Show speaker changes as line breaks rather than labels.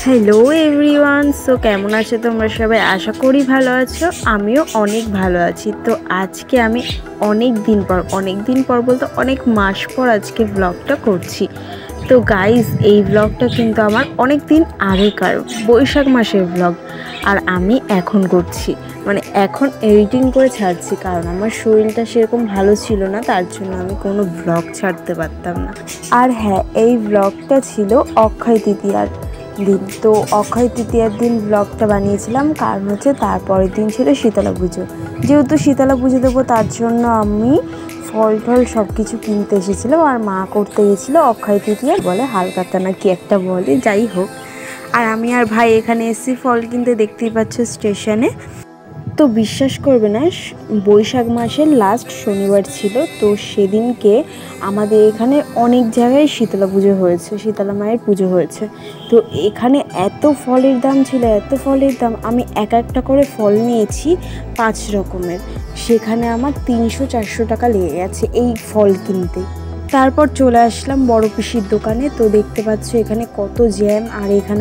Hello everyone, so কেমন আছো তোমরা সবাই? আশা করি ভালো আছো। আমিও অনেক ভালো আছি। তো আজকে আমি অনেক দিন পর বলতে অনেক মাস পর আজকে ব্লগটা করছি। তো গাইজ, এই ব্লগটা কিন্তু আমার অনেক দিন আগেকার বৈশাখ মাসের ব্লগ, আর আমি এখন করছি, মানে এখন এডিটিং করে ছাড়ছি, কারণ আমার শরীরটা সেরকম ভালো ছিল না, তার জন্য আমি কোনো ব্লগ ছাড়তে পারতাম না। আর হ্যাঁ, এই ব্লগটা ছিল অক্ষয় তৃতীয়ার দিন। তো অক্ষয় তৃতীয়ার দিন ব্লগটা বানিয়েছিলাম, কারণ হচ্ছে তারপরের দিন ছিল শীতলা পুজো। যেহেতু শীতলা পুজো দেবো, তার জন্য আমি ফল টল সব কিছু কিনতে এসেছিলাম, আর মা করতে গেছিলো অক্ষয় তৃতীয়া বলে হালকাতা না কি একটা বলে, যাই হোক। আর আমি আর ভাই এখানে এসেছি ফল কিনতে, দেখতেই পাচ্ছ স্টেশনে। তো বিশ্বাস করবে না, বৈশাখ মাসের লাস্ট শনিবার ছিল। তো সেদিনকে আমাদের এখানে অনেক জায়গায় শীতলা পুজো হয়েছে, শীতলা মায়ের পুজো হয়েছে। তো এখানে এত ফলের দাম ছিল, এত ফলের দাম, আমি একটা করে ফল নিয়েছি 5 রকমের। সেখানে আমার 300-400 টাকা লেগে গেছে এই ফল কিনতে। তারপর চলে আসলাম বড় পিসির দোকানে। তো দেখতে পাচ্ছ এখানে কত জ্যাম, আর এখানে